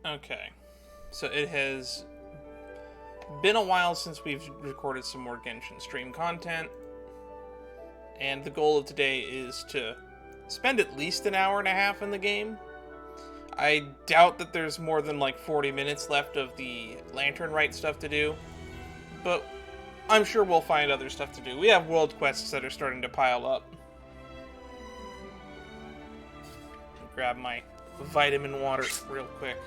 Okay. So it has been a while since we've recorded some more Genshin stream content. And the goal of today is to spend at least an hour and a half in the game. I doubt that there's more than like 40 minutes left of the Lantern Rite stuff to do. But I'm sure we'll find other stuff to do. We have world quests that are starting to pile up. Grab my vitamin water real quick.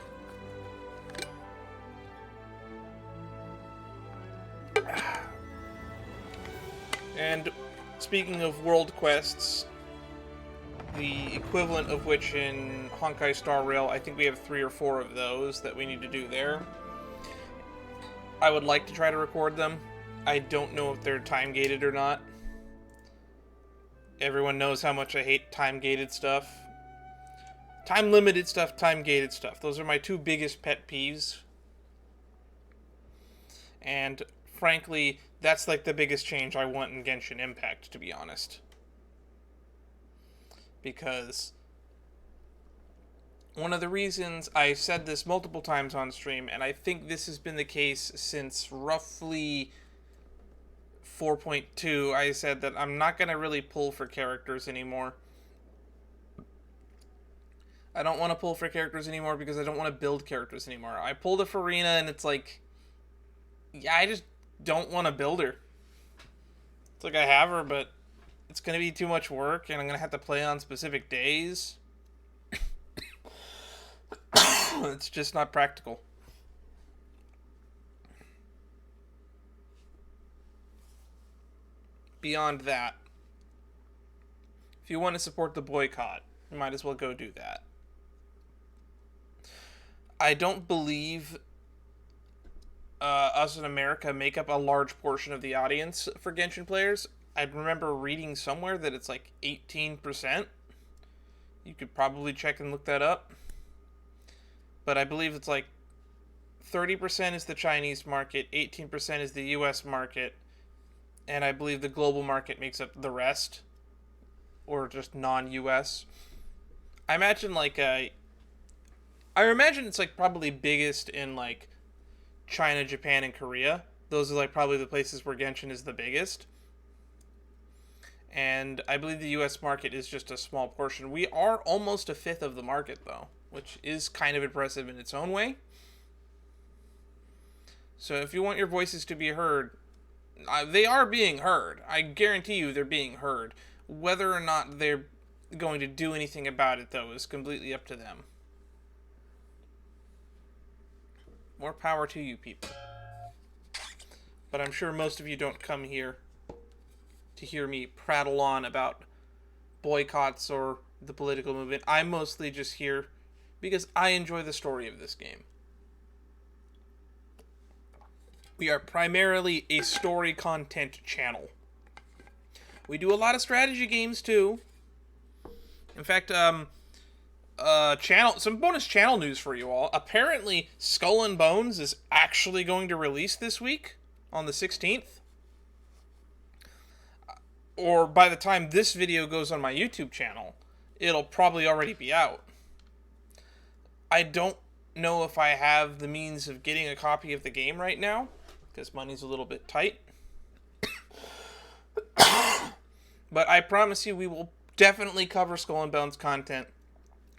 And speaking of world quests, the equivalent of which in Honkai Star Rail, I think we have 3 or 4 of those that we need to do there. I would like to try to record them. I don't know if they're time-gated or not. Everyone knows how much I hate time-gated stuff. Time-limited stuff, time-gated stuff. Those are my 2 biggest pet peeves. And frankly, that's like the biggest change I want in Genshin Impact, to be honest. Because one of the reasons, I said this multiple times on stream, and I think this has been the case since roughly 4.2, I said that I'm not going to really pull for characters anymore. I don't want to pull for characters anymore because I don't want to build characters anymore. I pulled a Farina and it's like, yeah, I just don't want to build her. It's like I have her, but it's going to be too much work and I'm going to have to play on specific days. It's just not practical. Beyond that, if you want to support the boycott, you might as well go do that. I don't believe us in America make up a large portion of the audience for Genshin players. I remember reading somewhere that it's like 18%. You could probably check and look that up. But I believe it's like 30% is the Chinese market, 18% is the US market, and I believe the global market makes up the rest, or just non-US. I imagine it's like probably biggest in like China, Japan, and Korea. Those are like probably the places where Genshin is the biggest. And I believe the US market is just a small portion. We are almost a fifth of the market though, which is kind of impressive in its own way. So if you want your voices to be heard, they are being heard. I guarantee you they're being heard. Whether or not they're going to do anything about it, though, is completely up to them. More power to you people. But I'm sure most of you don't come here to hear me prattle on about boycotts or the political movement. I'm mostly just here because I enjoy the story of this game. We are primarily a story content channel. We do a lot of strategy games too. In fact, some bonus channel news for you all. Apparently, Skull and Bones is actually going to release this week on the 16th. Or by the time this video goes on my YouTube channel, it'll probably already be out. I don't know if I have the means of getting a copy of the game right now, because money's a little bit tight. But I promise you we will definitely cover Skull and Bones content.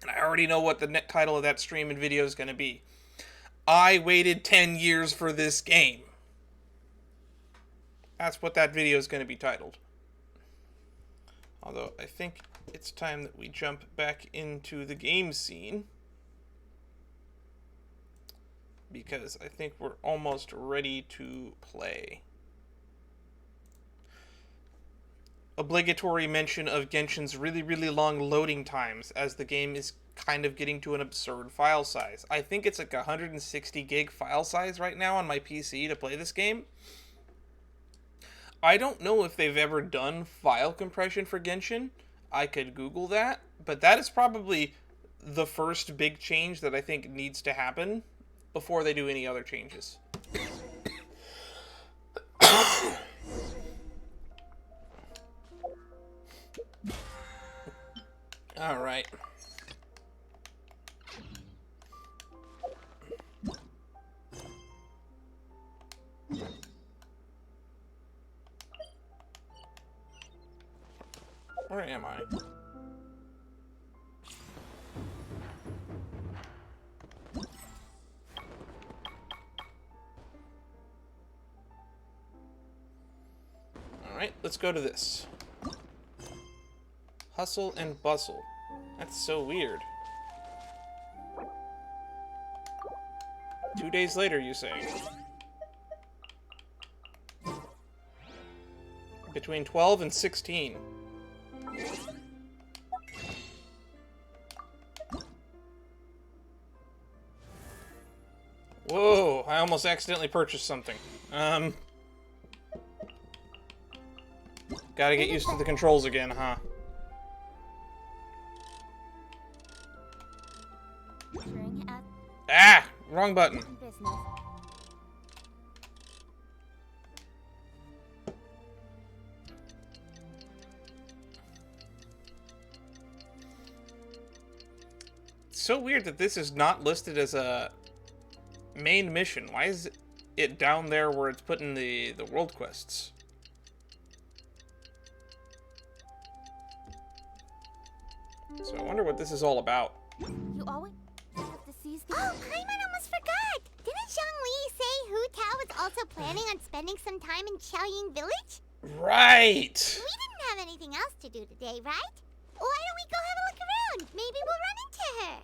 And I already know what the net title of that stream and video is going to be. I waited 10 years for this game. That's what that video is going to be titled. Although I think it's time that we jump back into the game scene. Because I think we're almost ready to play. Obligatory mention of Genshin's really, really long loading times, as the game is kind of getting to an absurd file size. I think it's like 160 gig file size right now on my PC to play this game. I don't know if they've ever done file compression for Genshin. I could Google that, but that is probably the first big change that I think needs to happen before they do any other changes. Alright. am I? Alright, let's go to this. Hustle and bustle. That's so weird. 2 days later, you say? Between 12 and 16. Whoa, I almost accidentally purchased something. Gotta get used to the controls again, huh? Ah! Wrong button. It's so weird that this is not listed as a main mission. Why is it down there where it's putting the world quests? So I wonder what this is all about. You always have to seize the... Oh, Paimon almost forgot! Didn't Zhongli say Hu Tao was also planning on spending some time in Xiaoying Village? Right! We didn't have anything else to do today, right? Why don't we go have a look around? Maybe we'll run into her.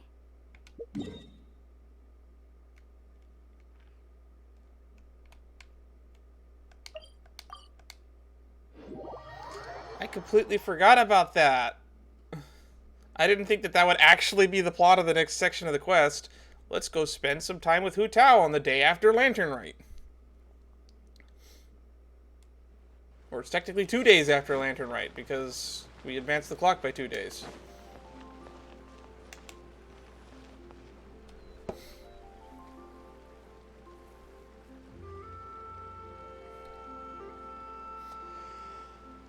I completely forgot about that. I didn't think that would actually be the plot of the next section of the quest. Let's go spend some time with Hu Tao on the day after Lantern Rite. Or it's technically 2 days after Lantern Rite, because we advanced the clock by 2 days.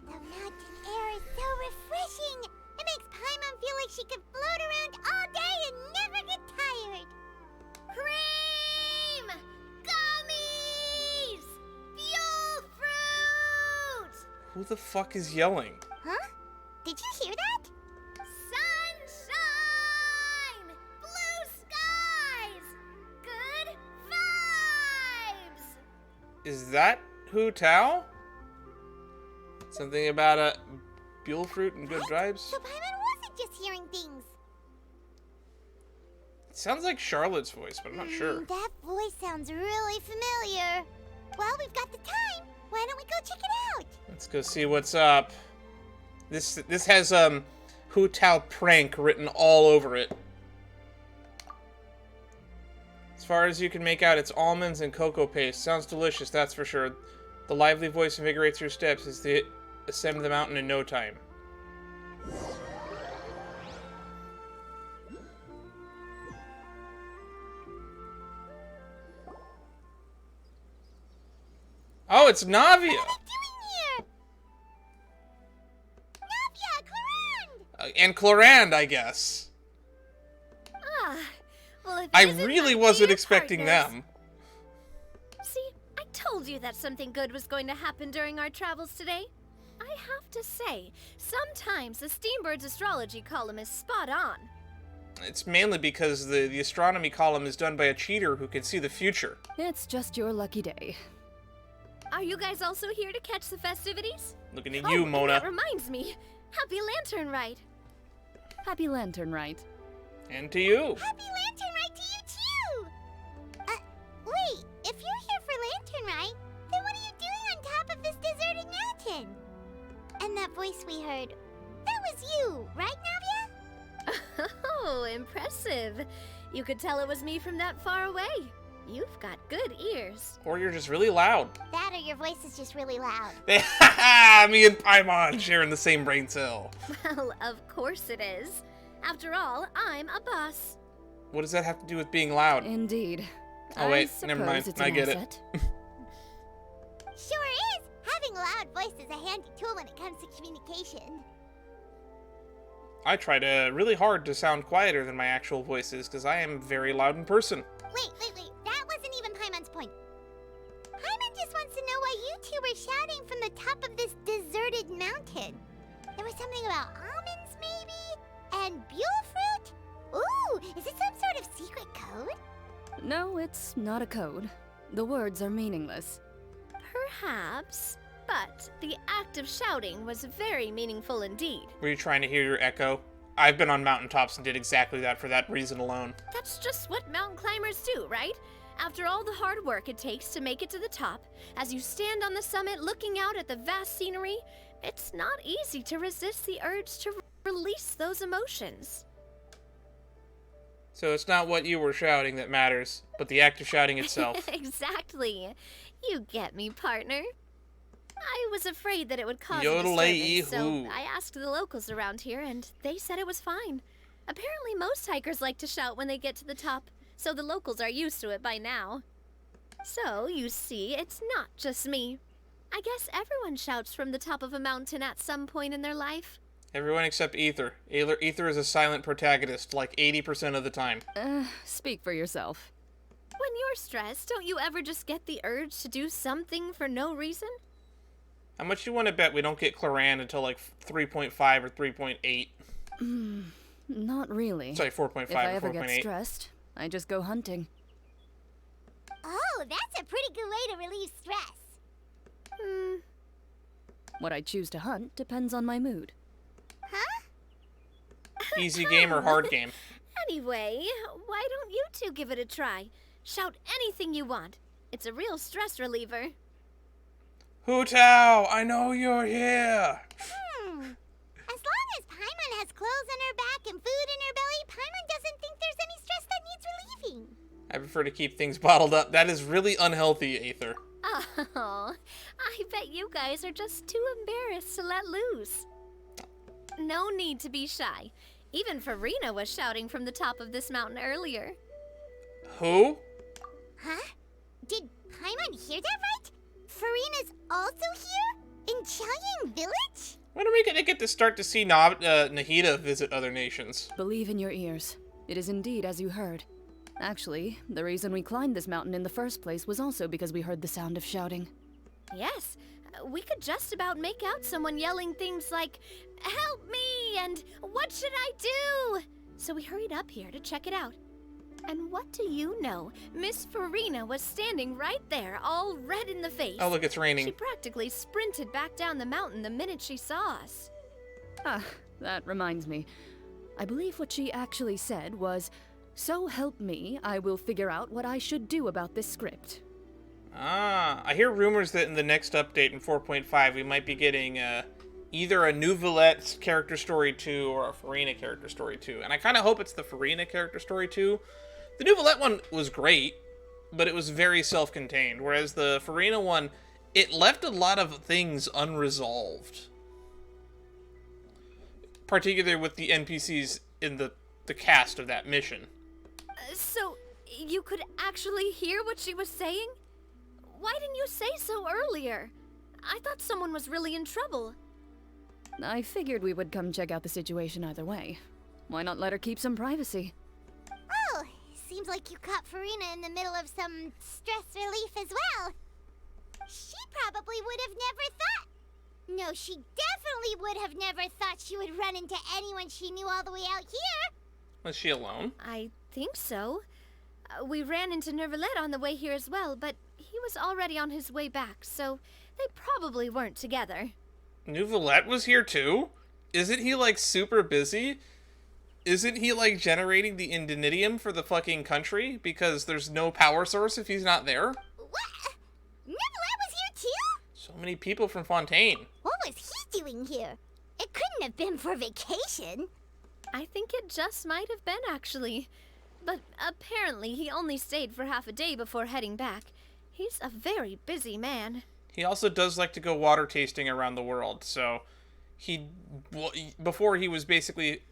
The mountain air is so refreshing. It makes Paimon feel like she could float around all day and never get tired. Cream! Gummies! Fuel fruit! Who the fuck is yelling? Huh? Did you hear that? Sunshine! Blue skies! Good vibes! Is that Hu Tao? Something about a Buell fruit and good vibes? So Paimon wasn't just hearing things. It sounds like Charlotte's voice, but I'm not sure. That voice sounds really familiar. Well, we've got the time. Why don't we go check it out? Let's go see what's up. This has Hu Tao prank written all over it. As far as you can make out, it's almonds and cocoa paste. Sounds delicious, that's for sure. The lively voice invigorates your steps as they ascend the mountain in no time. Oh, it's Navia! What are they doing here? Navia, Clorand! And Clorand, I guess. Ah, well, if it I isn't really my wasn't dear expecting partners. them. See, I told you that something good was going to happen during our travels today. I have to say, sometimes the Steambird's astrology column is spot on. It's mainly because the astronomy column is done by a cheater who can see the future. It's just your lucky day. Are you guys also here to catch the festivities? Looking at Oh, you, and Mona. that reminds me. Happy Lantern Rite. Happy Lantern Rite. And to you. Happy Lantern Rite to you, too! Wait, if you're here for Lantern Rite, then what are you doing on top of this deserted mountain? And that voice we heard, that was you, right, Navia? Oh, impressive. You could tell it was me from that far away. You've got good ears. Or you're just really loud. That or your voice is just really loud. Me and Paimon sharing the same brain cell. Well, of course it is. After all, I'm a boss. What does that have to do with being loud? Indeed. Oh, wait, I never mind. suppose it's I an get it. asset. Sure is! Having a loud voice is a handy tool when it comes to communication. I try to really hard to sound quieter than my actual voice is, because I am very loud in person. Wait. That wasn't even Paimon's point. Paimon just wants to know why you two were shouting from the top of this deserted mountain. There was something about almonds, maybe? And buell fruit? Ooh, is it some sort of secret code? No, it's not a code. The words are meaningless. Perhaps, but the act of shouting was very meaningful indeed. Were you trying to hear your echo? I've been on mountaintops and did exactly that for that reason alone. That's just what mountain climbers do, right? After all the hard work it takes to make it to the top, as you stand on the summit looking out at the vast scenery, it's not easy to resist the urge to release those emotions. So it's not what you were shouting that matters, but the act of shouting itself. Exactly. You get me, partner. I was afraid that it would cause a Yodelay-ee-hoo. disturbance, so I asked the locals around here, and they said it was fine. Apparently most hikers like to shout when they get to the top, so the locals are used to it by now. So, you see, it's not just me. I guess everyone shouts from the top of a mountain at some point in their life. Everyone except Ether. Ether is a silent protagonist, like 80% of the time. Speak for yourself. When you're stressed, don't you ever just get the urge to do something for no reason? How much you want to bet we don't get Cloran until like 3.5 or 3.8? Not really. Sorry, 4.5 If I or ever get 4.8. stressed, I just go hunting. Oh, that's a pretty good way to relieve stress. What I choose to hunt depends on my mood. Huh? Easy game or hard game? Anyway, why don't you two give it a try? Shout anything you want. It's a real stress reliever. Hu-Tao, I know you're here. As long as Paimon has clothes on her back and food in her belly, Paimon doesn't think there's any stress that needs relieving. I prefer to keep things bottled up. That is really unhealthy, Aether. Oh, I bet you guys are just too embarrassed to let loose. No need to be shy. Even Farina was shouting from the top of this mountain earlier. Who? Huh? Did Paimon hear that right? Farina's also here? In Chaoyang Village? When are we gonna get to start to see Nahida visit other nations? Believe in your ears. It is indeed as you heard. Actually, the reason we climbed this mountain in the first place was also because we heard the sound of shouting. Yes, we could just about make out someone yelling things like, "Help me!" and "What should I do?" So we hurried up here to check it out. And what do you know? Miss Farina was standing right there, all red in the face. Oh, look, it's raining. She practically sprinted back down the mountain the minute she saw us. Ah, that reminds me. I believe what she actually said was, "So help me, I will figure out what I should do about this script." Ah, I hear rumors that in the next update in 4.5 we might be getting either a new Villette character story 2 or a Farina character story 2. And I kind of hope it's the Farina character story 2. The new Villette one was great, but it was very self-contained, whereas the Farina one, it left a lot of things unresolved. Particularly with the NPCs in the cast of that mission. So, you could actually hear what she was saying? Why didn't you say so earlier? I thought someone was really in trouble. I figured we would come check out the situation either way. Why not let her keep some privacy? Oh, seems like you caught Farina in the middle of some stress relief as well. She probably would have never thought. No, she definitely would have never thought she would run into anyone she knew all the way out here. Was she alone? I think so. We ran into Nervalet on the way here as well, but he was already on his way back, so they probably weren't together. New Villette was here too? Isn't he like super busy? Isn't he like generating the indinium for the fucking country? Because there's no power source if he's not there? What? Nervalet was here too? So many people from Fontaine. What was he doing here? It couldn't have been for vacation. I think it just might have been, actually. But apparently he only stayed for half a day before heading back. He's a very busy man. He also does like to go water tasting around the world, so before he was basically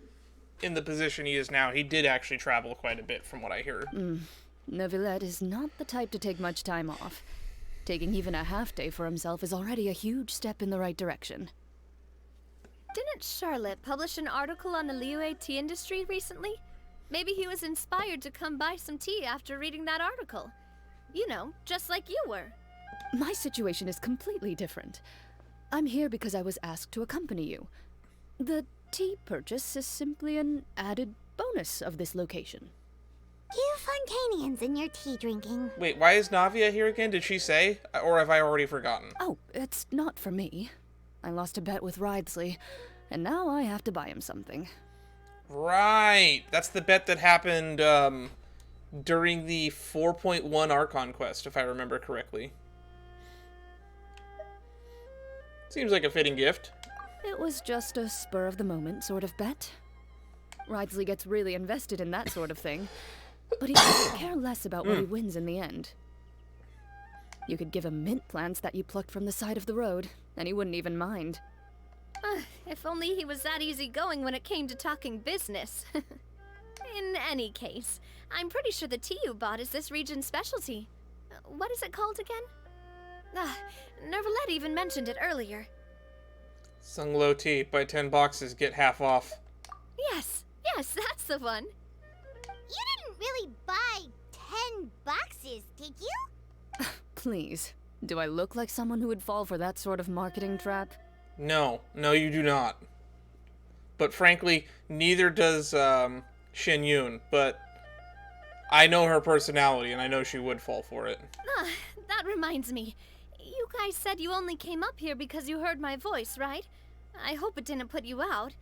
in the position he is now, he did actually travel quite a bit from what I hear. Neuvillette is not the type to take much time off. Taking even a half day for himself is already a huge step in the right direction. Didn't Charlotte publish an article on the Liyue tea industry recently? Maybe he was inspired to come buy some tea after reading that article. You know, just like you were. My situation is completely different. I'm here because I was asked to accompany you. The tea purchase is simply an added bonus of this location. You Fontanians and your tea drinking. Wait, why is Navia here again? Did she say? Or have I already forgotten? Oh, it's not for me. I lost a bet with Ridesley, and now I have to buy him something. Right. That's the bet that happened during the 4.1 Archon quest, if I remember correctly. Seems like a fitting gift. It was just a spur-of-the-moment sort of bet. Ridesley gets really invested in that sort of thing, but he doesn't care less about what he wins in the end. You could give him mint plants that you plucked from the side of the road, and he wouldn't even mind. If only he was that easygoing when it came to talking business. In any case, I'm pretty sure the tea you bought is this region's specialty. What is it called again? Nervalette even mentioned it earlier. Sunglow tea. Buy 10 boxes, get half off. Yes, that's the one. You didn't really buy 10 boxes, did you? Please, do I look like someone who would fall for that sort of marketing trap? No, you do not. But frankly, neither does Shen Yun, but I know her personality and I know she would fall for it. That reminds me. You guys said you only came up here because you heard my voice, right? I hope it didn't put you out.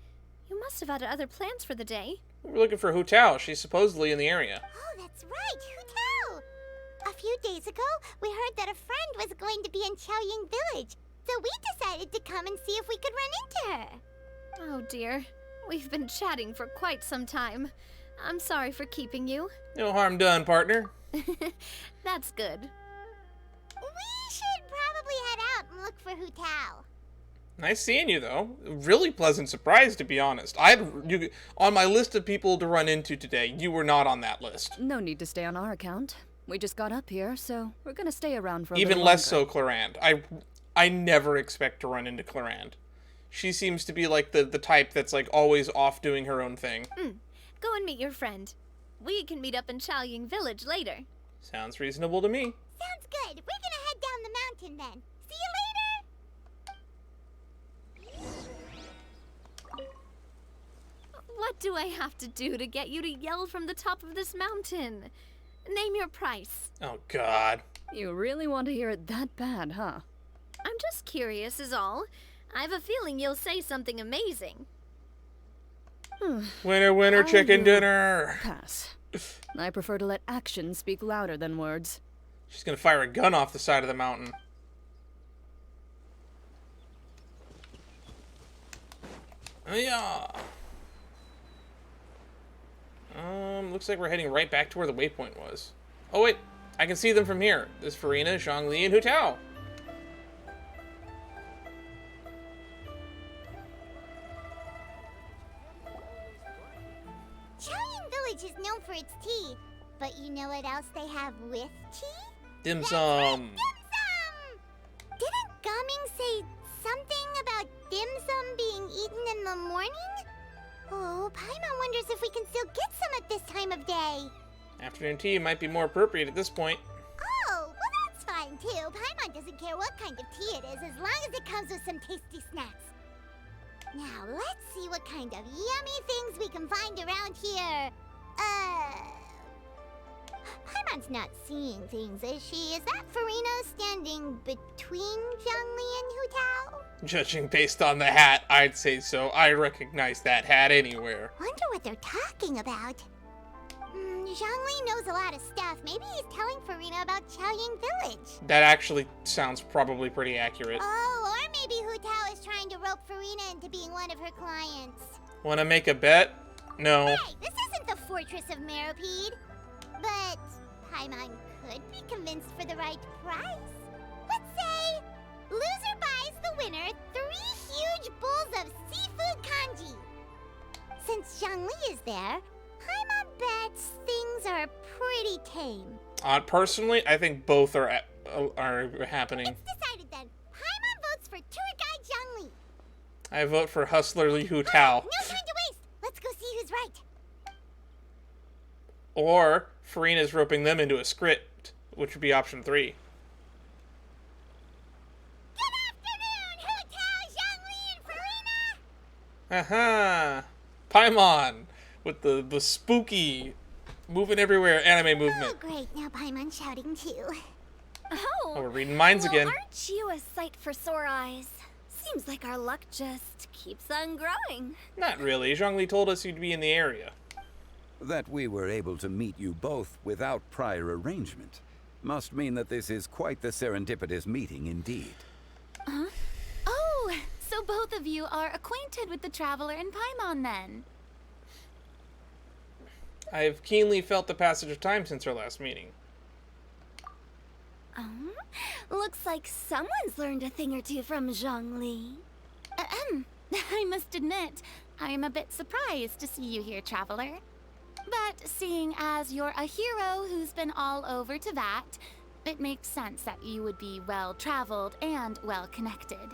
You must have had other plans for the day. We're looking for Hu Tao. She's supposedly in the area. Oh, that's right, Hu Tao. A few days ago, we heard that a friend was going to be in Qiaoying Village, so we decided to come and see if we could run into her. Oh dear. We've been chatting for quite some time. I'm sorry for keeping you. No harm done, partner. That's good. We should probably head out and look for Hu Tao. Nice seeing you, though. Really pleasant surprise, to be honest. On my list of people to run into today, you were not on that list. No need to stay on our account. We just got up here, so we're gonna stay around for a Even little less longer. so Clarand. I never expect to run into Clarand. She seems to be like the type that's like always off doing her own thing. Go and meet your friend. We can meet up in Qiaoying Village later. Sounds reasonable to me. Sounds good. We're gonna head down the mountain then. See you later. What do I have to do to get you to yell from the top of this mountain? Name your price. Oh, God. You really want to hear it that bad, huh? I'm just curious is all. I have a feeling you'll say something amazing. Winner, winner, I chicken will dinner. Pass. I prefer to let actions speak louder than words. She's gonna fire a gun off the side of the mountain. Oh, yeah. Looks like we're heading right back to where the waypoint was. Oh, wait. I can see them from here. There's Farina, Zhongli, and Hu Tao. Qiaoying Village is known for its tea, but you know what else they have with tea? Dim That's sum. right, dim sum! Didn't Gaming say something about dim sum being eaten in the morning? Oh, Paimon wonders if we can still get some at this time of day. Afternoon tea might be more appropriate at this point. Oh, well that's fine too. Paimon doesn't care what kind of tea it is as long as it comes with some tasty snacks. Now, let's see what kind of yummy things we can find around here. Paimon's not seeing things, is she? Is that Farina standing between Zhongli and Hu Tao? Judging based on the hat, I'd say so. I recognize that hat anywhere. Wonder what they're talking about. Zhongli knows a lot of stuff. Maybe he's telling Farina about Qiaoying Village. That actually sounds probably pretty accurate. Oh, or maybe Hu Tao is trying to rope Farina into being one of her clients. Wanna make a bet? No. Hey, this isn't the Fortress of Meropide. But Paimon could be convinced for the right price. Let's say loser buys the winner 3 huge bowls of seafood kanji. Since Zhongli is there, Paimon bets things are pretty tame. Personally, I think both are happening. It's decided then. Paimon votes for tour guide Zhongli. I vote for Hustler Li Hu Tao. No time to waste. Let's go see who's right. Or Farina's roping them into a script, which would be option 3. Good afternoon, Hu Tao, Zhongli, and Farina. Aha! Paimon! With the spooky, moving everywhere anime Oh, movement. great. Now Paimon's shouting too. Oh, Oh, we're reading minds well, again. aren't you a sight for sore eyes? Seems like our luck just keeps on growing. Not really. Zhongli told us you'd be in the area. That we were able to meet you both without prior arrangement must mean that this is quite the serendipitous meeting indeed. Oh, so both of you are acquainted with the Traveler and Paimon then? I've keenly felt the passage of time since our last meeting. Looks like someone's learned a thing or two from Zhongli. I must admit, I am a bit surprised to see you here, Traveler. But seeing as you're a hero who's been all over to that, it makes sense that you would be well-traveled and well-connected.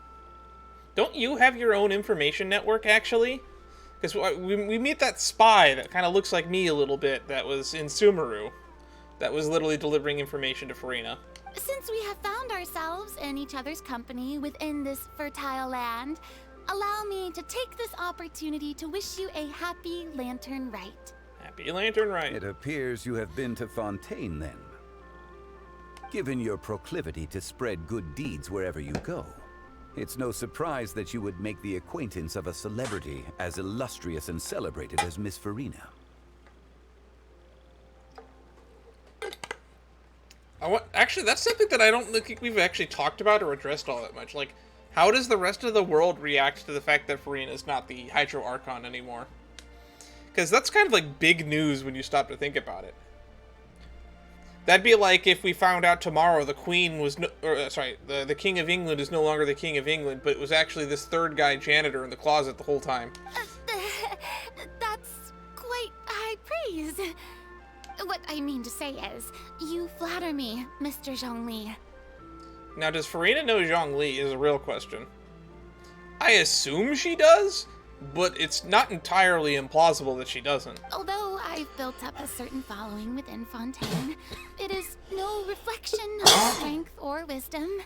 Don't you have your own information network, actually? Because we meet that spy that kind of looks like me a little bit that was in Sumeru. That was literally delivering information to Farina. Since we have found ourselves in each other's company within this fertile land, allow me to take this opportunity to wish you a happy Lantern Rite. Happy Lantern Rite. It appears you have been to Fontaine then. Given your proclivity to spread good deeds wherever you go, it's no surprise that you would make the acquaintance of a celebrity as illustrious and celebrated as Miss Farina. Actually, that's something that I don't think we've actually talked about or addressed all that much. Like, how does the rest of the world react to the fact that Farina is not the Hydro Archon anymore? Because that's kind of like big news when you stop to think about it. That'd be like if we found out tomorrow the Queen was, the King of England is no longer the King of England, but it was actually this third guy janitor in the closet the whole time. That's quite high praise. What I mean to say is, you flatter me, Mr. Zhongli. Now, does Farina know Zhongli is a real question. I assume she does, but it's not entirely implausible that she doesn't. Although I've built up a certain following within Fontaine, it is no reflection of strength or wisdom.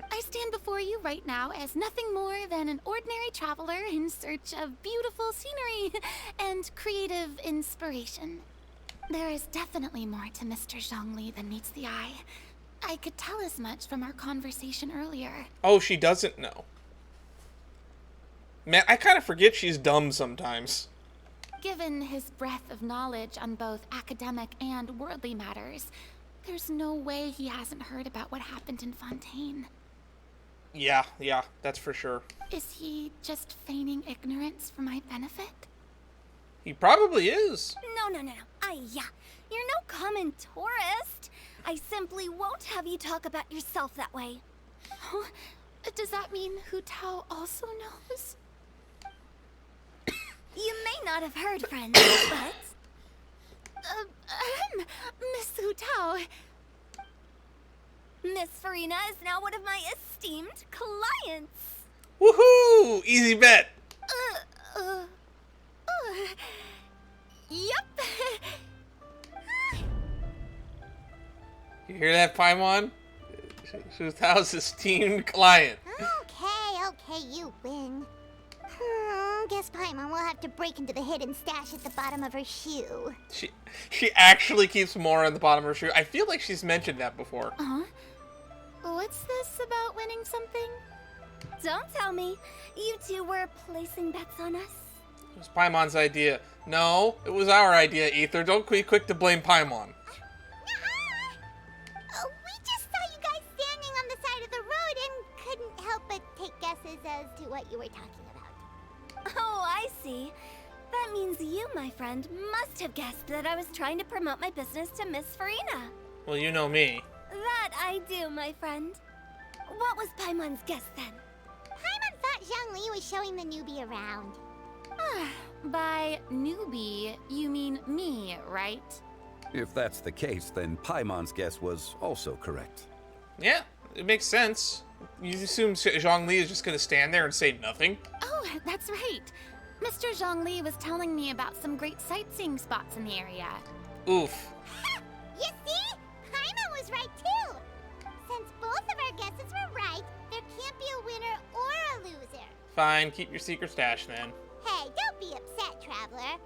I stand before you right now as nothing more than an ordinary traveler in search of beautiful scenery and creative inspiration. There is definitely more to Mr. Zhongli than meets the eye. I could tell as much from our conversation earlier. Oh, she doesn't know. Man, I kind of forget she's dumb sometimes. Given his breadth of knowledge on both academic and worldly matters, there's no way he hasn't heard about what happened in Fontaine. Yeah, that's for sure. Is he just feigning ignorance for my benefit? He probably is. No. You're no common tourist. I simply won't have you talk about yourself that way. Oh, does that mean Hu Tao also knows? You may not have heard, friend, but... Miss Hu Tao. Miss Farina is now one of my esteemed clients. Woohoo! Easy bet. Yep. You hear that, Paimon? She's Tao's esteemed client. Okay, you win. Guess Paimon will have to break into the hidden stash at the bottom of her shoe. She actually keeps more on the bottom of her shoe. I feel like she's mentioned that before. What's this about winning something? Don't tell me. You two were placing bets on us. It was Paimon's idea. No, it was our idea, Ether. Don't be quick to blame Paimon. We just saw you guys standing on the side of the road and couldn't help but take guesses as to what you were talking about. Oh, I see. That means you, my friend, must have guessed that I was trying to promote my business to Miss Farina. Well, you know me. That I do, my friend. What was Paimon's guess then? Paimon thought Zhongli was showing the newbie around. By newbie, you mean me, right? If that's the case, then Paimon's guess was also correct. Yeah, it makes sense. You assume Zhongli is just going to stand there and say nothing? Oh, that's right. Mr. Zhongli was telling me about some great sightseeing spots in the area. Oof. You see? Paimon was right too. Since both of our guesses were right, there can't be a winner or a loser. Fine, keep your secret stash then. Hey, don't be upset, Traveler.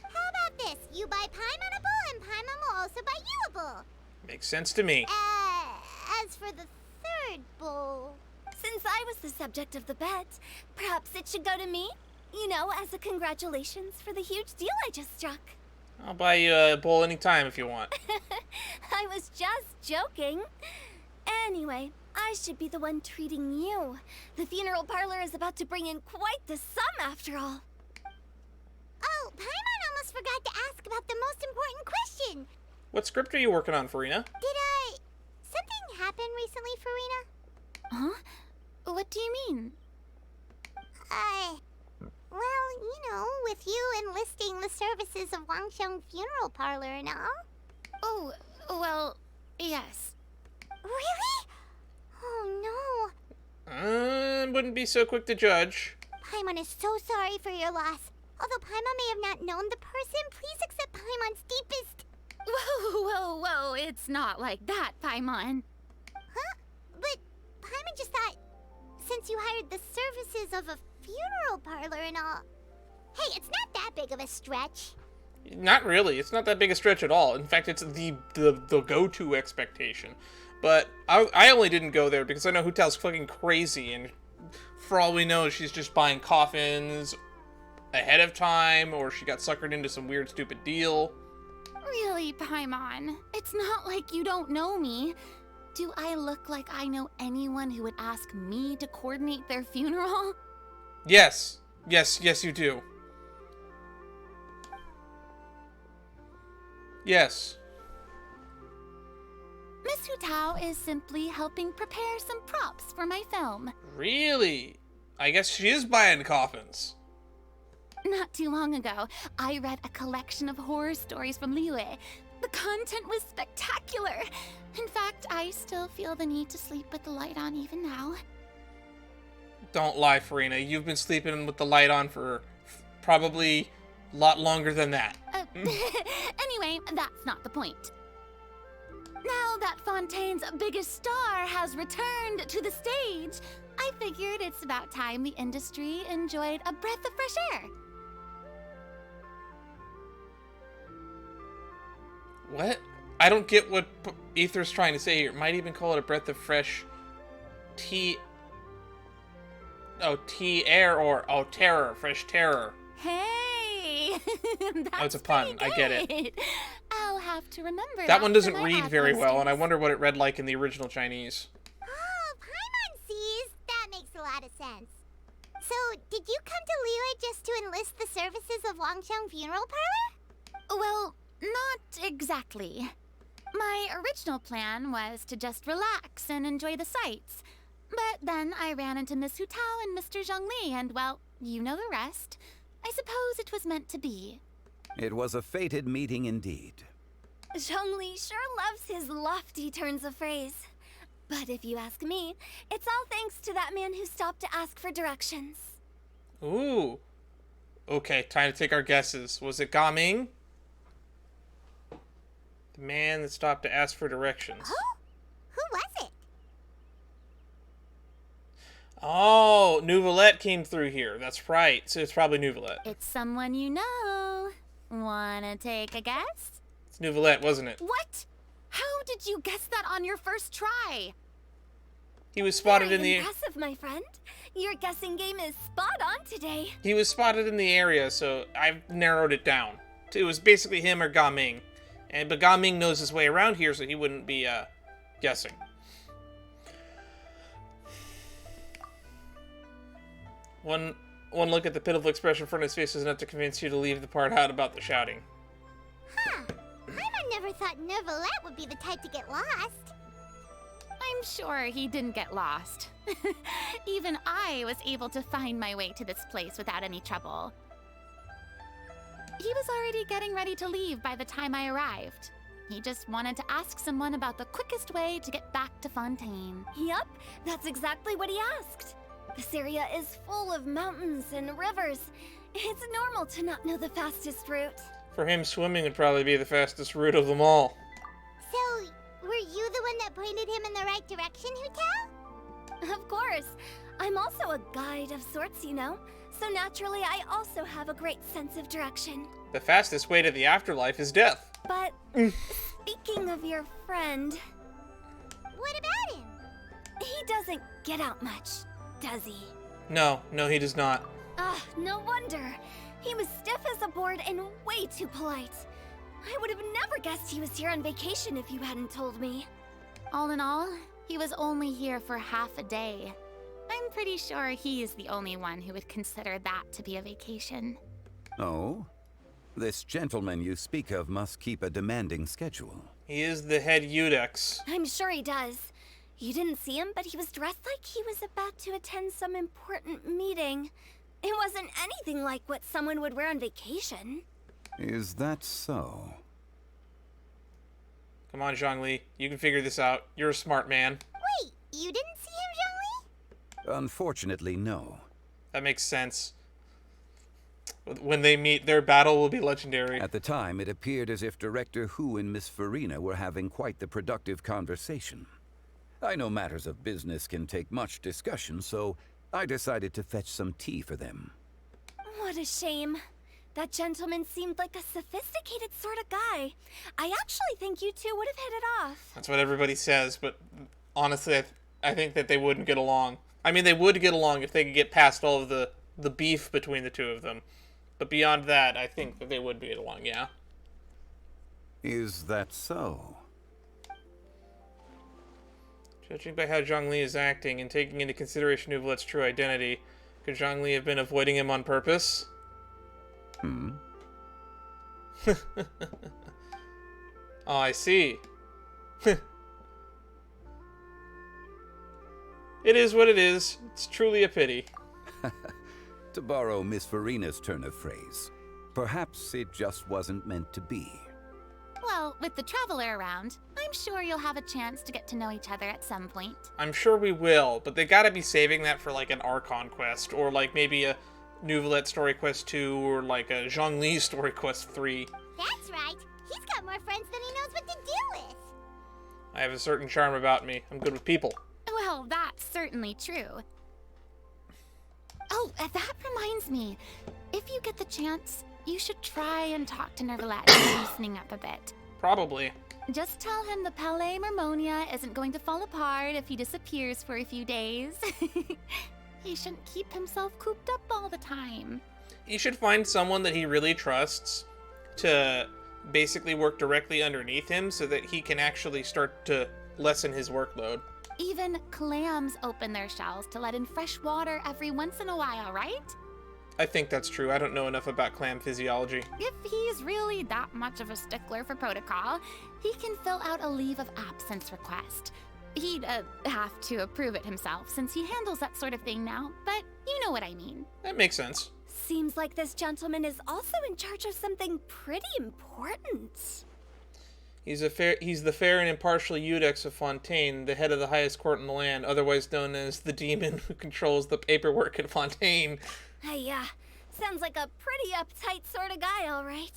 How about this? You buy Paimon a bowl, and Paimon will also buy you a bowl. Makes sense to me. As for the third bowl... Since I was the subject of the bet, perhaps it should go to me? You know, as a congratulations for the huge deal I just struck. I'll buy you a bowl anytime if you want. I was just joking. Anyway, I should be the one treating you. The funeral parlor is about to bring in quite the sum after all. Oh, Paimon almost forgot to ask about the most important question. What script are you working on, Farina? Something happen recently, Farina? Huh? What do you mean? Well, you know, with you enlisting the services of Wangsheng Funeral Parlor and all. Oh, well, yes. Really? Oh Wouldn't be so quick to judge. no. Paimon is so sorry for your loss. Although Paimon may have not known the person, please accept Paimon's deepest... Whoa, it's not like that, Paimon. Huh? But Paimon just thought, since you hired the services of a funeral parlor and all... Hey, it's not that big of a stretch. Not really. It's not that big a stretch at all. In fact, it's the go-to expectation. But I only didn't go there because I know Hutel's fucking crazy, and for all we know, she's just buying coffins ahead of time, or she got suckered into some weird, stupid deal. Really, Paimon? It's not like you don't know me. Do I look like I know anyone who would ask me to coordinate their funeral? Yes, you do. Yes. Miss Hutao is simply helping prepare some props for my film. Really? I guess she is buying coffins. Not too long ago, I read a collection of horror stories from Liyue. The content was spectacular. In fact, I still feel the need to sleep with the light on even now. Don't lie, Farina. You've been sleeping with the light on for probably a lot longer than that. Anyway, that's not the point. Now that Fontaine's biggest star has returned to the stage, I figured it's about time the industry enjoyed a breath of fresh air. What? I don't get what Aether's trying to say here. Might even call it a breath of fresh air, or terror, fresh terror. Hey! That's it's a pun. I get it. good. I'll have to remember That one for doesn't my read ad very well, and I posters. wonder what it read like in the original Chinese. Oh, Paimon sees. That makes a lot of sense. So, did you come to Liyue just to enlist the services of Wangsheng Funeral Parlor? Well, not exactly. My original plan was to just relax and enjoy the sights. But then I ran into Miss Hutao and Mr. Zhongli, and well, you know the rest. I suppose it was meant to be. It was a fated meeting indeed. Zhongli sure loves his lofty turns of phrase. But if you ask me, it's all thanks to that man who stopped to ask for directions. Ooh. Okay, time to take our guesses. Was it Gaming? The man that stopped to ask for directions. Oh? Who was it? Oh, Nouvelette came through here. That's right. So it's probably Nouvelette. It's someone you know. Wanna take a guess? It's Nouvelette, wasn't it? What? How did you guess that on your first try? He was spotted Very in the impressive, my friend. Your guessing game is spot on today. he was spotted in the area, so I've narrowed it down. It was basically him or Gaming. But Gaming knows his way around here, so he wouldn't be guessing. One look at the pitiful expression in front of his face is enough to convince you to leave the part out about the shouting. Huh. Paimon never thought Nouvelette would be the type to get lost. I'm sure he didn't get lost. Even I was able to find my way to this place without any trouble. He was already getting ready to leave by the time I arrived. He just wanted to ask someone about the quickest way to get back to Fontaine. Yup, that's exactly what he asked. This area is full of mountains and rivers. It's normal to not know the fastest route. For him, swimming would probably be the fastest route of them all. So, were you the one that pointed him in the right direction, Hutao? Of course. I'm also a guide of sorts, you know, so naturally I also have a great sense of direction. The fastest way to the afterlife is death. But speaking of your friend, What about him? he doesn't get out much, does he? No, he does not. Ah, no wonder. He was stiff as a board and way too polite. I would have never guessed he was here on vacation if you hadn't told me. All in all, he was only here for half a day. I'm pretty sure he is the only one who would consider that to be a vacation. Oh? This gentleman you speak of must keep a demanding schedule. He is the head Eudex. I'm sure he does. You didn't see him, but he was dressed like he was about to attend some important meeting. It wasn't anything like what someone would wear on vacation. Is that so? Come on, Zhongli. You can figure this out. You're a smart man. Wait, you didn't see him, Zhongli? Unfortunately, no. That makes sense. When they meet, their battle will be legendary. At the time, it appeared as if Director Hu and Miss Farina were having quite the productive conversation. I know matters of business can take much discussion, so I decided to fetch some tea for them. What a shame. That gentleman seemed like a sophisticated sort of guy. I actually think you two would have hit it off. That's what everybody says, but honestly, I think that they wouldn't get along. I mean, they would get along if they could get past all of the beef between the two of them. But beyond that, I think that they would get along, yeah. Is that so? Judging by how Zhongli is acting and taking into consideration Neuvlet's true identity, could Zhongli have been avoiding him on purpose? Hmm? Oh, I see. It is what it is. It's truly a pity. To borrow Miss Farina's turn of phrase, perhaps it just wasn't meant to be. Well, with the Traveler around, I'm sure you'll have a chance to get to know each other at some point. I'm sure we will, but they gotta be saving that for like an Archon quest, or like maybe a Neuvlet story quest 2, or like a Zhongli story quest 3. That's right. He's got more friends than he knows what to do with. I have a certain charm about me. I'm good with people. Well, that's certainly true. Oh, that reminds me. If you get the chance, you should try and talk to Nervalet, loosening up a bit. Probably. Just tell him the Palais Mermonia isn't going to fall apart if he disappears for a few days. He shouldn't keep himself cooped up all the time. He should find someone that he really trusts to basically work directly underneath him so that he can actually start to lessen his workload. Even clams open their shells to let in fresh water every once in a while, right? I think that's true. I don't know enough about clam physiology. If he's really that much of a stickler for protocol, he can fill out a leave of absence request. He'd have to approve it himself since he handles that sort of thing now, but you know what I mean. That makes sense. Seems like this gentleman is also in charge of something pretty important. He's the fair and impartial Eudex of Fontaine, the head of the highest court in the land, otherwise known as the demon who controls the paperwork at Fontaine. Hey, sounds like a pretty uptight sort of guy, all right.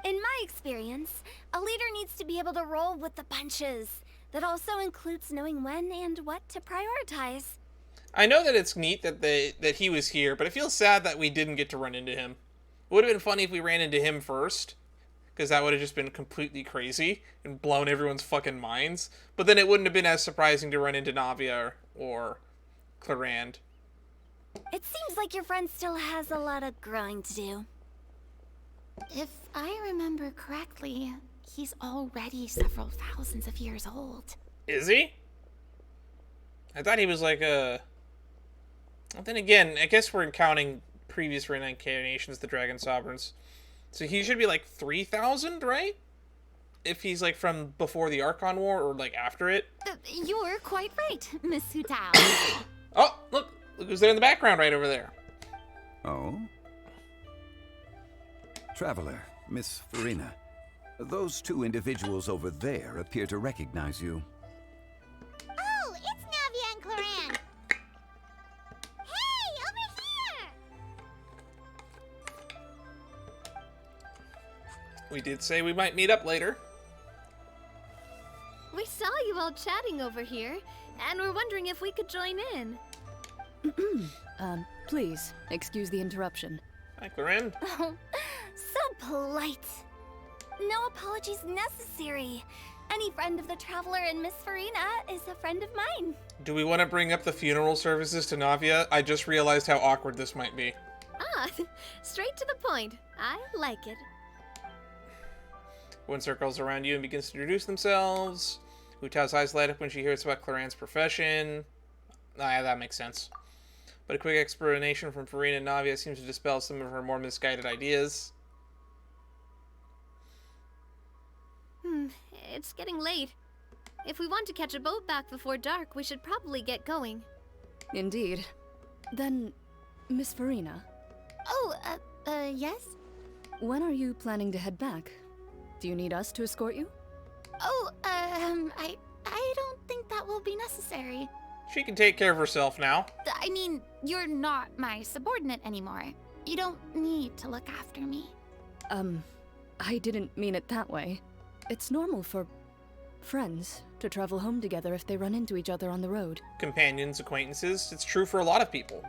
In my experience, a leader needs to be able to roll with the punches. That also includes knowing when and what to prioritize. I know that it's neat that he was here, but I feel sad that we didn't get to run into him. It would have been funny if we ran into him first, because that would have just been completely crazy and blown everyone's fucking minds. But then it wouldn't have been as surprising to run into Navia or Clarand. It seems like your friend still has a lot of growing to do. If I remember correctly, he's already several thousands of years old. Is he? I thought he was like a... Then again, I guess we're counting previous reincarnations, the Dragon Sovereigns. So he should be like 3,000, right? If he's like from before the Archon War or like after it. You're quite right, Miss Hutao. Oh, look who's there in the background right over there. Oh? Traveler, Miss Farina. Those two individuals over there appear to recognize you. Oh, it's Navia and Claran. Hey, over here! We did say we might meet up later. We saw you all chatting over here, and we're wondering if we could join in. Please, excuse the interruption. Hi, Claren. Oh, so polite. No apologies necessary. Any friend of the Traveler and Miss Farina is a friend of mine. Do we want to bring up the funeral services to Navia? I just realized how awkward this might be. Ah, straight to the point. I like it. One circles around you and begins to introduce themselves. Hu Tao's eyes light up when she hears about Claren's profession. Ah, yeah, that makes sense. But a quick explanation from Farina and Navia seems to dispel some of her more misguided ideas. It's getting late. If we want to catch a boat back before dark, we should probably get going. Indeed. Then, Miss Farina, Oh, yes? when are you planning to head back? Do you need us to escort you? Oh, I don't think that will be necessary. She can take care of herself now. I mean, you're not my subordinate anymore. You don't need to look after me. I didn't mean it that way. It's normal for friends to travel home together if they run into each other on the road. Companions, acquaintances, it's true for a lot of people.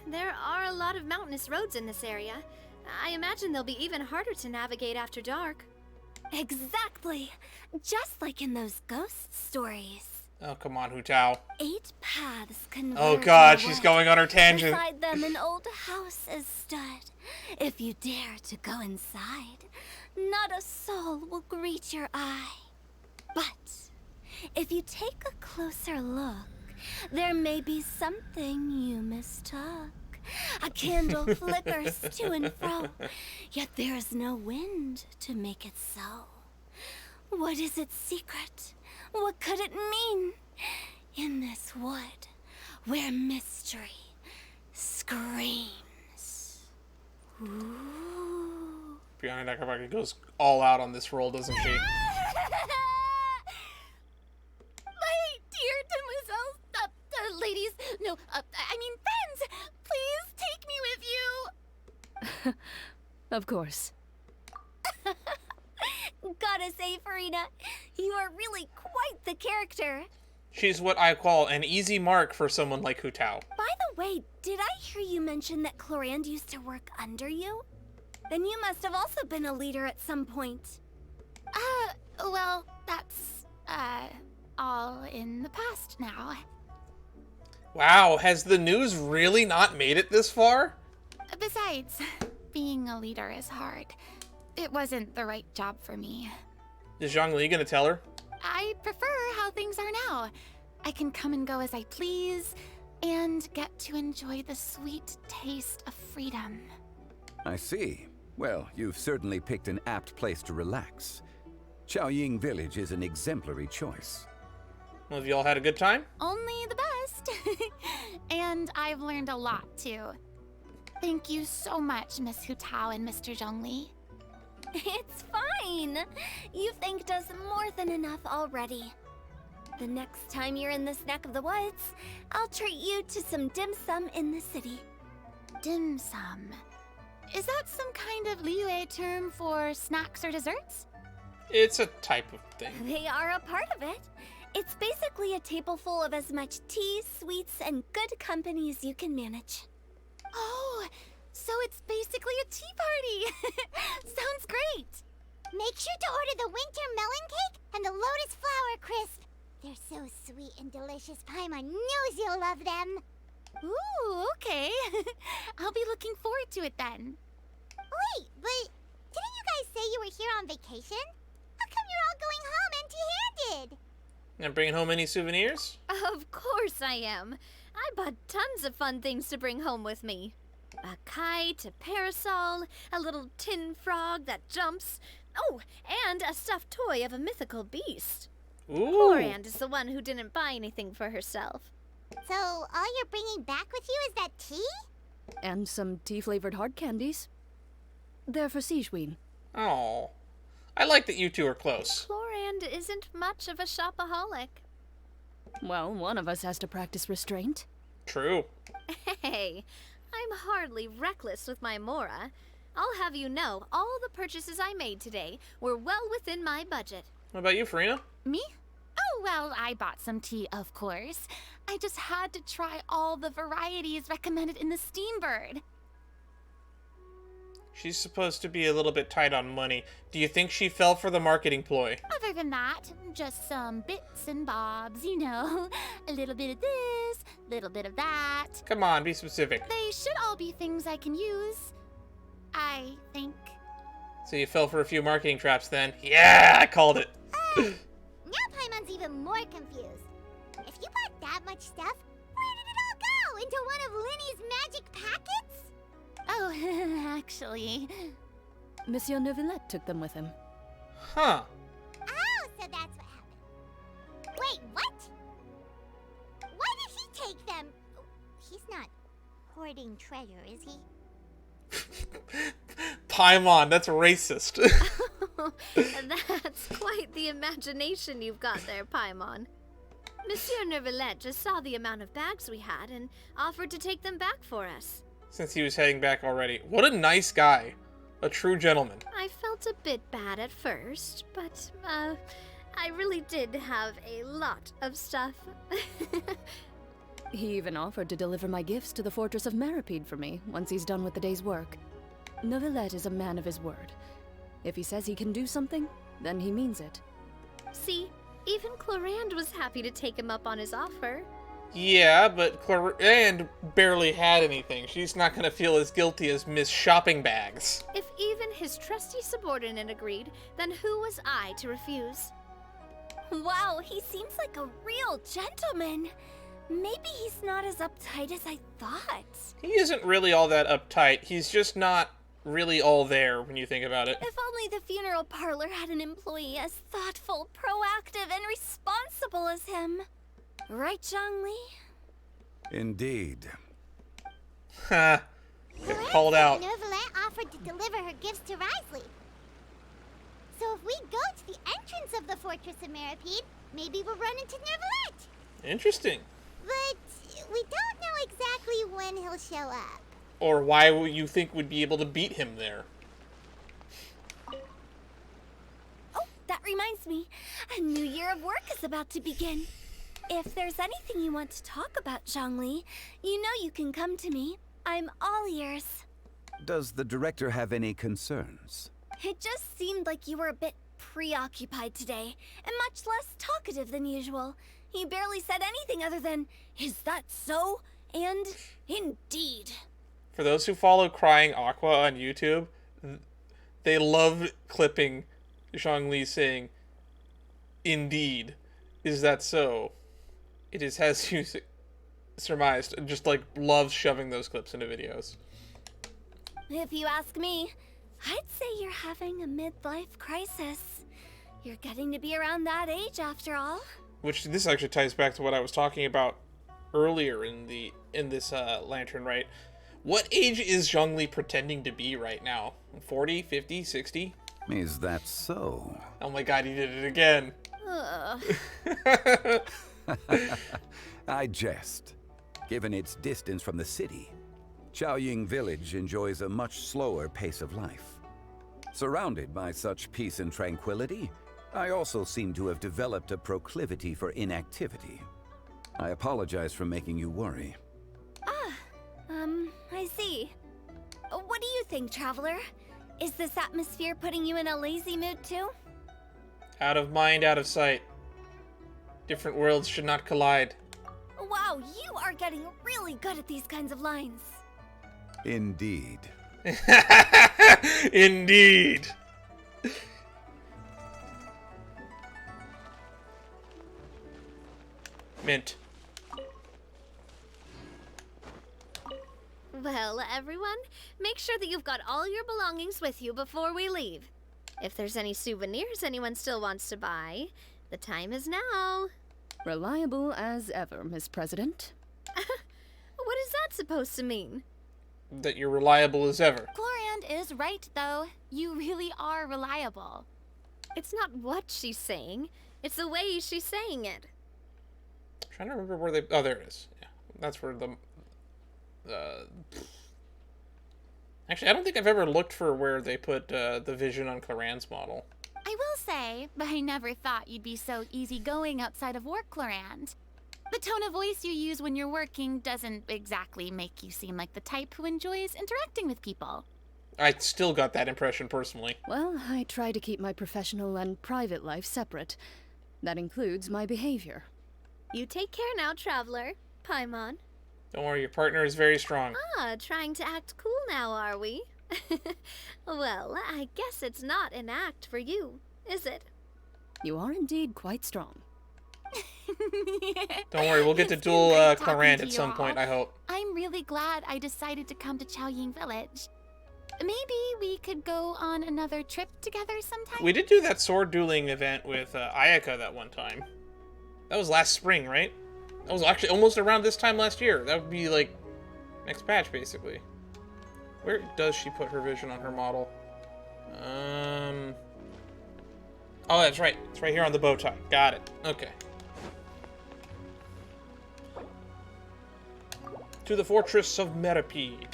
There are a lot of mountainous roads in this area. I imagine they'll be even harder to navigate after dark. Exactly. Just like in those ghost stories. Oh, come on, Hu Tao. 8 paths converge. Oh god, in a she's wood. going on her tangent. Beside them an old house is stood. If you dare to go inside, not a soul will greet your eye. But if you take a closer look, there may be something you mistook. A candle flickers to and fro, yet there is no wind to make it so. What is its secret? What could it mean? In this wood, where mystery screams. Ooh. Brianna Nakabaki goes all out on this role, doesn't she? My dear demoiselles, ladies, no, I mean friends, please take me with you. Of course. Gotta say, Farina, you are really quite the character. She's what I call an easy mark for someone like Hu Tao. By the way, did I hear you mention that Clorand used to work under you? Then you must have also been a leader at some point. Well, that's, all in the past now. Wow, has the news really not made it this far? Besides, being a leader is hard. It wasn't the right job for me. Is Zhongli gonna tell her? I prefer how things are now. I can come and go as I please, and get to enjoy the sweet taste of freedom. I see. Well, you've certainly picked an apt place to relax. Chaoying Village is an exemplary choice. Well, have you all had a good time? Only the best. And I've learned a lot, too. Thank you so much, Miss Hu Tao and Mr. Zhongli. It's fine. You've thanked us more than enough already. The next time you're in this neck of the woods, I'll treat you to some dim sum in the city. Dim sum. Is that some kind of Liyue term for snacks or desserts? It's a type of thing. They are a part of it. It's basically a table full of as much tea, sweets, and good company as you can manage. Oh, so it's basically a tea party. Sounds great. Make sure to order the winter melon cake and the lotus flower crisp. They're so sweet and delicious, Paimon knows you'll love them. Ooh, okay. I'll be looking forward to it then. Wait, but didn't you guys say you were here on vacation? How come you're all going home empty-handed? And bringing home any souvenirs? Of course I am. I bought tons of fun things to bring home with me. A kite, a parasol, a little tin frog that jumps. Oh, and a stuffed toy of a mythical beast. Ooh. Poor Anne is the one who didn't buy anything for herself. So all you're bringing back with you is that tea? And some tea-flavored hard candies. They're for Sijwin. Oh. I like that you two are close. Florand isn't much of a shopaholic. Well, one of us has to practice restraint. True. Hey, I'm hardly reckless with my Mora. I'll have you know, all the purchases I made today were well within my budget. What about you, Farina? Me? Well, I bought some tea, of course. I just had to try all the varieties recommended in the Steambird. She's supposed to be a little bit tight on money. Do you think she fell for the marketing ploy? Other than that, just some bits and bobs, you know. A little bit of this, little bit of that. Come on, be specific. They should all be things I can use, I think. So you fell for a few marketing traps then? Yeah, I called it. Now Paimon's even more confused. If you bought that much stuff, where did it all go? Into one of Linny's magic packets? Oh, actually... Monsieur Neuvillette took them with him. Huh. Oh, so that's what happened. Wait, what? Why did he take them? He's not hoarding treasure, is he? Paimon, that's racist. That's quite the imagination you've got there, Paimon. Monsieur Neuvillette just saw the amount of bags we had and offered to take them back for us. Since he was heading back already. What a nice guy. A true gentleman. I felt a bit bad at first, but, I really did have a lot of stuff. He even offered to deliver my gifts to the Fortress of Meripede for me once he's done with the day's work. Neuvillette is a man of his word. If he says he can do something, then he means it. See, even Clorinde was happy to take him up on his offer. Yeah, but Clorinde barely had anything. She's not gonna feel as guilty as Miss Shopping Bags. If even his trusty subordinate agreed, then who was I to refuse? Wow, he seems like a real gentleman. Maybe he's not as uptight as I thought. He isn't really all that uptight. He's just not really all there when you think about it. If only the funeral parlor had an employee as thoughtful, proactive, and responsible as him. Right, Zhongli? Indeed. Ha. Get called out. Neuvillette offered to deliver her gifts to Risley. So if we go to the entrance of the Fortress of Meripede, maybe we'll run into Neuvillette. Interesting. But we don't know exactly when he'll show up. Or why would you think would be able to beat him there? Oh, that reminds me. A new year of work is about to begin. If there's anything you want to talk about, Zhongli, you know you can come to me. I'm all ears. Does the director have any concerns? It just seemed like you were a bit preoccupied today, and much less talkative than usual. You barely said anything other than, "Is that so?" and "Indeed." For those who follow Crying Aqua on YouTube, they love clipping Zhongli saying, "Indeed, is that so?" It is as you surmised, just like loves shoving those clips into videos. If you ask me, I'd say you're having a midlife crisis. You're getting to be around that age after all. Which this actually ties back to what I was talking about earlier in this Lantern Rite. What age is Zhongli pretending to be right now? 40, 50, 60? Is that so? Oh my god, he did it again. Ugh. I jest. Given its distance from the city, Chaoying Village enjoys a much slower pace of life. Surrounded by such peace and tranquility, I also seem to have developed a proclivity for inactivity. I apologize for making you worry. I see. What do you think, Traveler? Is this atmosphere putting you in a lazy mood too? Out of mind, out of sight. Different worlds should not collide. Wow, you are getting really good at these kinds of lines. Indeed. Indeed. Mint. Well, everyone, make sure that you've got all your belongings with you before we leave. If there's any souvenirs anyone still wants to buy, the time is now. Reliable as ever, Miss President. What is that supposed to mean? That you're reliable as ever. Clorinde is right, though. You really are reliable. It's not what she's saying, it's the way she's saying it. I'm trying to remember where they... Oh, there it is. Yeah, that's where the... Actually, I don't think I've ever looked for where they put the vision on Clorinde's model. I will say, I never thought you'd be so easygoing outside of work, Clorand. The tone of voice you use when you're working doesn't exactly make you seem like the type who enjoys interacting with people. I still got that impression personally. Well, I try to keep my professional and private life separate. That includes my behavior. You take care now, Traveler. Paimon. Don't worry, your partner is very strong. Ah, trying to act cool now, are we? Well, I guess it's not an act for you, is it? You are indeed quite strong. Don't worry, we'll get to It's been duel great talking Clorand to at you some all. point, I hope. I'm really glad I decided to come to Chaoying Village. Maybe we could go on another trip together sometime? We did do that sword dueling event with Ayaka that one time. That was last spring, right? That was actually almost around this time last year. That would be like next patch, basically. Where does she put her vision on her model? Oh, that's right. It's right here on the bow tie. Got it. Okay. To the fortress of Meripede.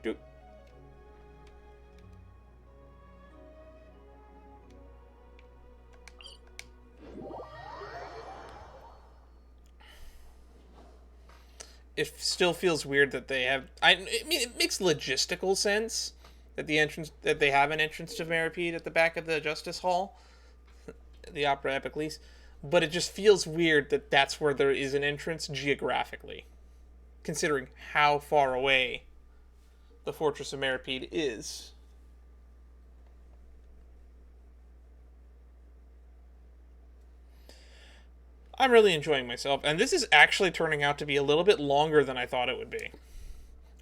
Do. It still feels weird that they have. I mean, it makes logistical sense that they have an entrance to Meripede at the back of the Justice Hall, the Opera Epicles, but it just feels weird that that's where there is an entrance geographically, considering how far away the Fortress of Meripede is. I'm really enjoying myself, and this is actually turning out to be a little bit longer than I thought it would be.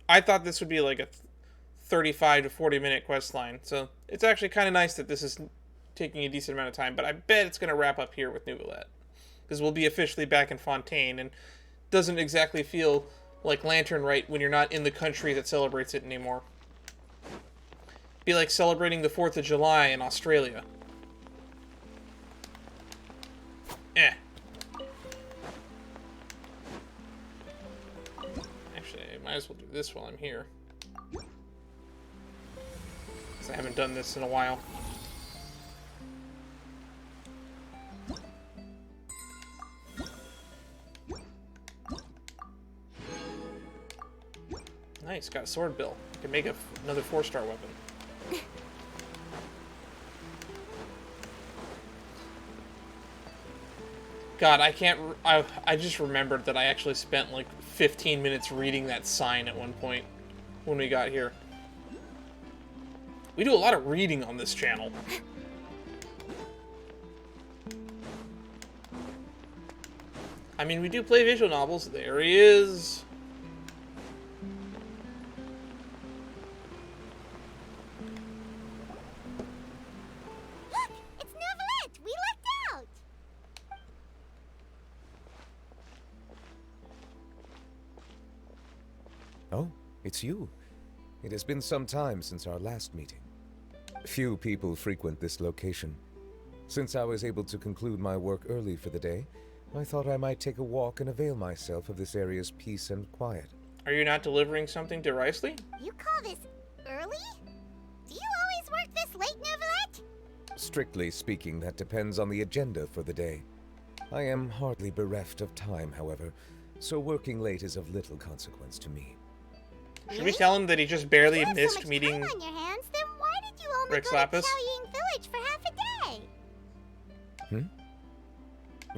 I thought this would be like a 35 to 40 minute quest line, so it's actually kind of nice that this is taking a decent amount of time, but I bet it's going to wrap up here with Neuvillette, because we'll be officially back in Fontaine, and doesn't exactly feel like Lantern Rite when you're not in the country that celebrates it anymore. Be like celebrating the 4th of July in Australia. Actually, I might as well do this while I'm here, because I haven't done this in a while. Nice, got a sword bill. Can make another 4-star weapon. God, I can't. I just remembered that I actually spent like 15 minutes reading that sign at one point when we got here. We do a lot of reading on this channel. I mean, we do play visual novels. There he is. Look! It's Neuvillette! We lucked out! Oh, it's you. It has been some time since our last meeting. Few people frequent this location. Since I was able to conclude my work early for the day, I thought I might take a walk and avail myself of this area's peace and quiet. Are you not delivering something to Riceley? You call this early? Do you always work this late, Neuvillette? Strictly speaking, that depends on the agenda for the day. I am hardly bereft of time, however, so working late is of little consequence to me. Should we tell him that he just barely If you have so missed much meeting time on your hands, then why did you only Rex go Lapis? to Chaoying Village for half a day?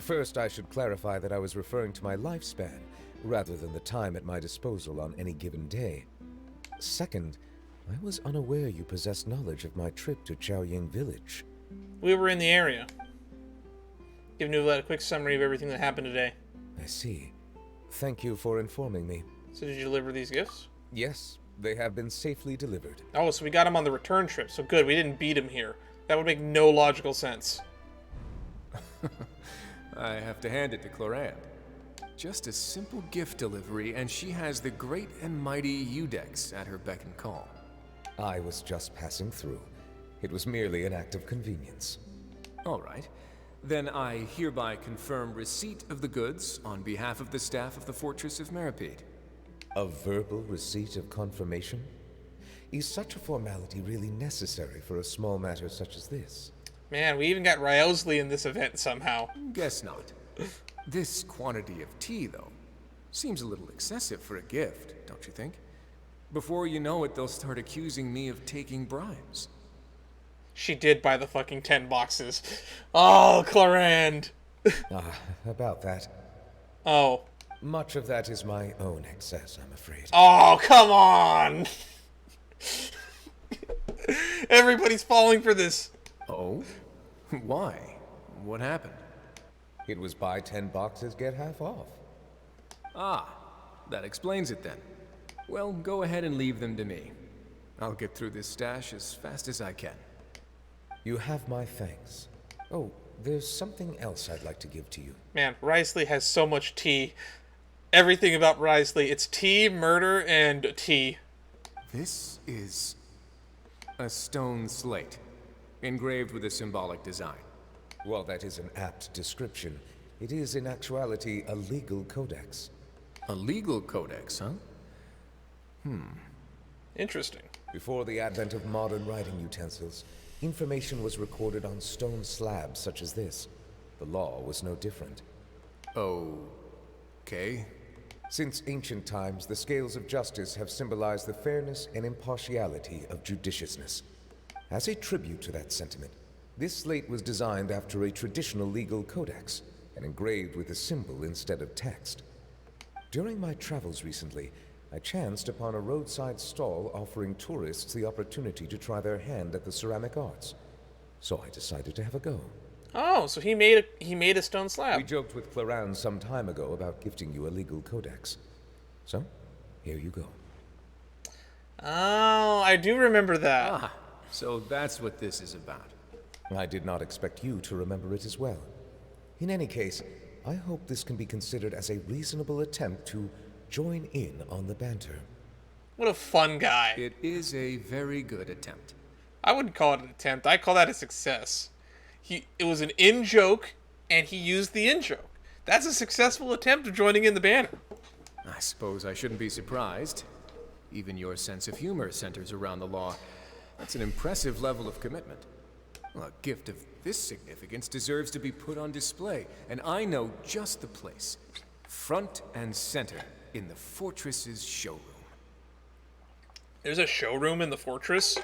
First, I should clarify that I was referring to my lifespan, rather than the time at my disposal on any given day. Second, I was unaware you possessed knowledge of my trip to Chaoying Village. We were in the area. Give Neuvillette a quick summary of everything that happened today. I see. Thank you for informing me. So did you deliver these gifts? Yes, they have been safely delivered. Oh, so we got him on the return trip. So good, we didn't beat him here. That would make no logical sense. I have to hand it to Clorand. Just a simple gift delivery, and she has the great and mighty Udex at her beck and call. I was just passing through. It was merely an act of convenience. All right. Then I hereby confirm receipt of the goods on behalf of the staff of the Fortress of Meripede. A verbal receipt of confirmation? Is such a formality really necessary for a small matter such as this? Man, we even got Ryosley in this event somehow. Guess not. This quantity of tea, though, seems a little excessive for a gift, don't you think? Before you know it, they'll start accusing me of taking bribes. She did buy the fucking 10 boxes. Oh, Clorand. About that. Oh. Much of that is my own excess, I'm afraid. Oh, come on. Everybody's falling for this. Oh? Why? What happened? It was buy 10 boxes, get half off. Ah, that explains it then. Well, go ahead and leave them to me. I'll get through this stash as fast as I can. You have my thanks. Oh, there's something else I'd like to give to you. Man, Ryosley has so much tea. Everything about Ryosley, it's tea, murder, and tea. This is a stone slate, engraved with a symbolic design. While that is an apt description, it is in actuality a legal codex. A legal codex, huh? Interesting. Before the advent of modern writing utensils, information was recorded on stone slabs such as this. The law was no different. Okay. Since ancient times, the scales of justice have symbolized the fairness and impartiality of judiciousness. As a tribute to that sentiment, this slate was designed after a traditional legal codex and engraved with a symbol instead of text. During my travels recently, I chanced upon a roadside stall offering tourists the opportunity to try their hand at the ceramic arts. So I decided to have a go. Oh, so he made a stone slab. We joked with Clorand some time ago about gifting you a legal codex. So, here you go. Oh, I do remember that. Ah, so that's what this is about. I did not expect you to remember it as well. In any case, I hope this can be considered as a reasonable attempt to join in on the banter. What a fun guy. It is a very good attempt. I wouldn't call it an attempt. I call that a success. It was an in-joke, and he used the in-joke. That's a successful attempt of joining in the banner. I suppose I shouldn't be surprised. Even your sense of humor centers around the law. That's an impressive level of commitment. Well, a gift of this significance deserves to be put on display, and I know just the place. Front and center in the fortress's showroom. There's a showroom in the fortress?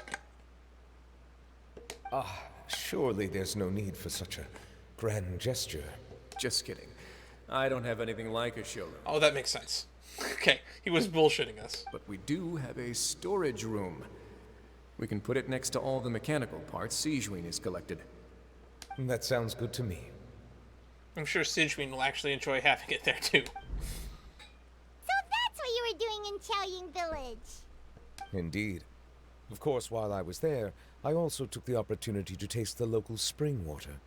Surely there's no need for such a grand gesture. Just kidding. I don't have anything like a showroom. Oh, that makes sense. Okay, he was bullshitting us. But we do have a storage room. We can put it next to all the mechanical parts Sigewinne has collected. That sounds good to me. I'm sure Sigewinne will actually enjoy having it there, too. So that's what you were doing in Qiaoying Village. Indeed. Of course, while I was there, I also took the opportunity to taste the local spring water.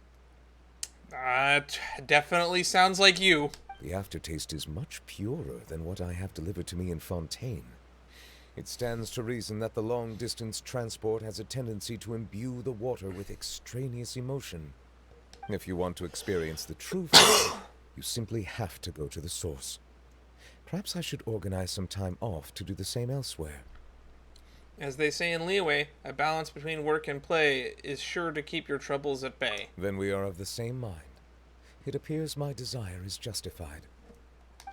That definitely sounds like you. The aftertaste is much purer than what I have delivered to me in Fontaine. It stands to reason that the long-distance transport has a tendency to imbue the water with extraneous emotion. If you want to experience the true flavor, you simply have to go to the source. Perhaps I should organize some time off to do the same elsewhere. As they say in Liyue, a balance between work and play is sure to keep your troubles at bay. Then we are of the same mind. It appears my desire is justified.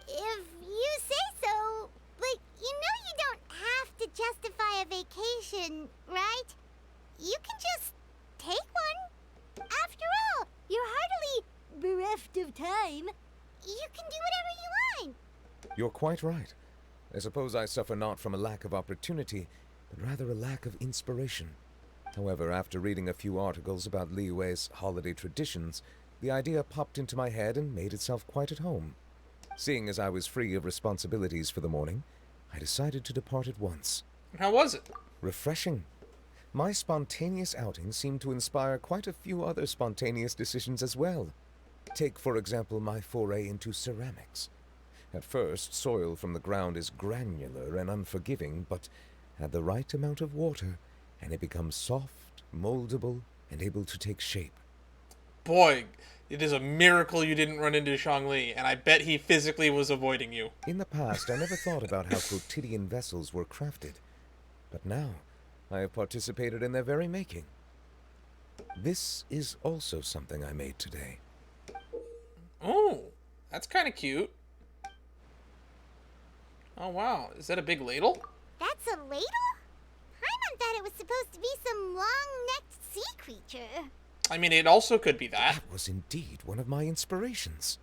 If you say so, but you know you don't have to justify a vacation, right? You can just take one. After all, you're hardly bereft of time. You can do whatever you want. You're quite right. I suppose I suffer not from a lack of opportunity, but rather a lack of inspiration. However, after reading a few articles about Liyue's holiday traditions, the idea popped into my head and made itself quite at home. Seeing as I was free of responsibilities for the morning, I decided to depart at once. How was it? Refreshing. My spontaneous outing seemed to inspire quite a few other spontaneous decisions as well. Take, for example, my foray into ceramics. At first, soil from the ground is granular and unforgiving, but add the right amount of water, and it becomes soft, moldable, and able to take shape. Boy, it is a miracle you didn't run into Zhongli, and I bet he physically was avoiding you. In the past, I never thought about how quotidian vessels were crafted. But now, I have participated in their very making. This is also something I made today. Oh, that's kind of cute. Oh, wow. Is that a big ladle? That's a ladle? Paimon thought it was supposed to be some long-necked sea creature. I mean, it also could be that. That was indeed one of my inspirations.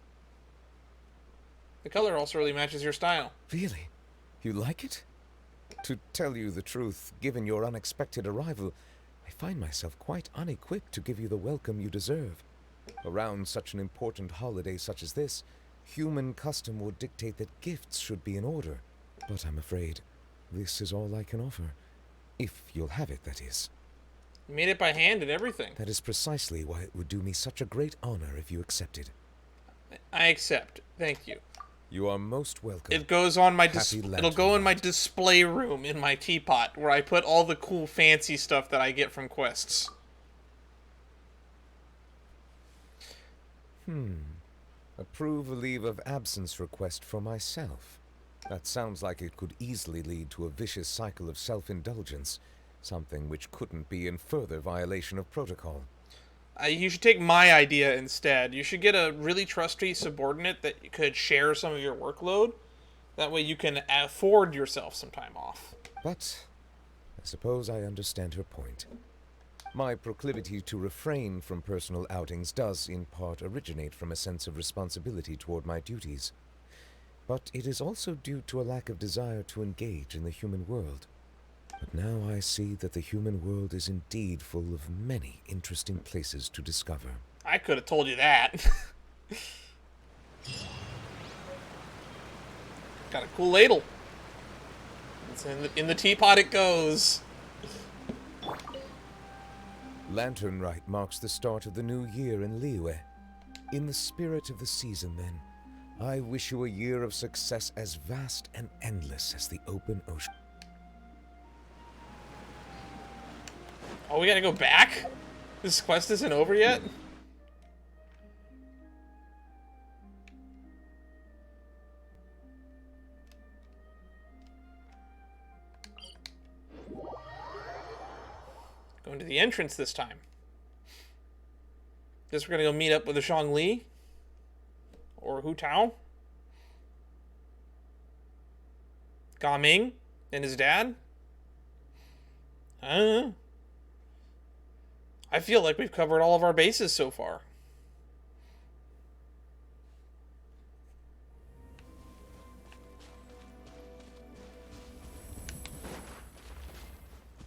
The color also really matches your style. Really? You like it? To tell you the truth, given your unexpected arrival, I find myself quite unequipped to give you the welcome you deserve. Around such an important holiday such as this, human custom would dictate that gifts should be in order. But I'm afraid this is all I can offer. If you'll have it, that is. You made it by hand and everything. That is precisely why it would do me such a great honor if you accepted. I accept. Thank you. You are most welcome. It goes on my It'll go in my display room in my teapot, where I put all the cool fancy stuff that I get from quests. Approve a leave of absence request for myself. That sounds like it could easily lead to a vicious cycle of self-indulgence, something which couldn't be in further violation of protocol. You should take my idea instead. You should get a really trusty subordinate that could share some of your workload. That way you can afford yourself some time off. But I suppose I understand her point. My proclivity to refrain from personal outings does, in part, originate from a sense of responsibility toward my duties. But it is also due to a lack of desire to engage in the human world. But now I see that the human world is indeed full of many interesting places to discover. I could have told you that. Got a cool ladle. It's in the teapot it goes. Lantern Rite marks the start of the new year in Liyue. In the spirit of the season, then, I wish you a year of success as vast and endless as the open ocean. Oh, we gotta go back? This quest isn't over yet? Going to the entrance this time. Guess we're gonna go meet up with the Zhongli? Or Hu Tao? Ga Ming? And his dad? I don't know. I feel like we've covered all of our bases so far.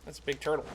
That's a big turtle.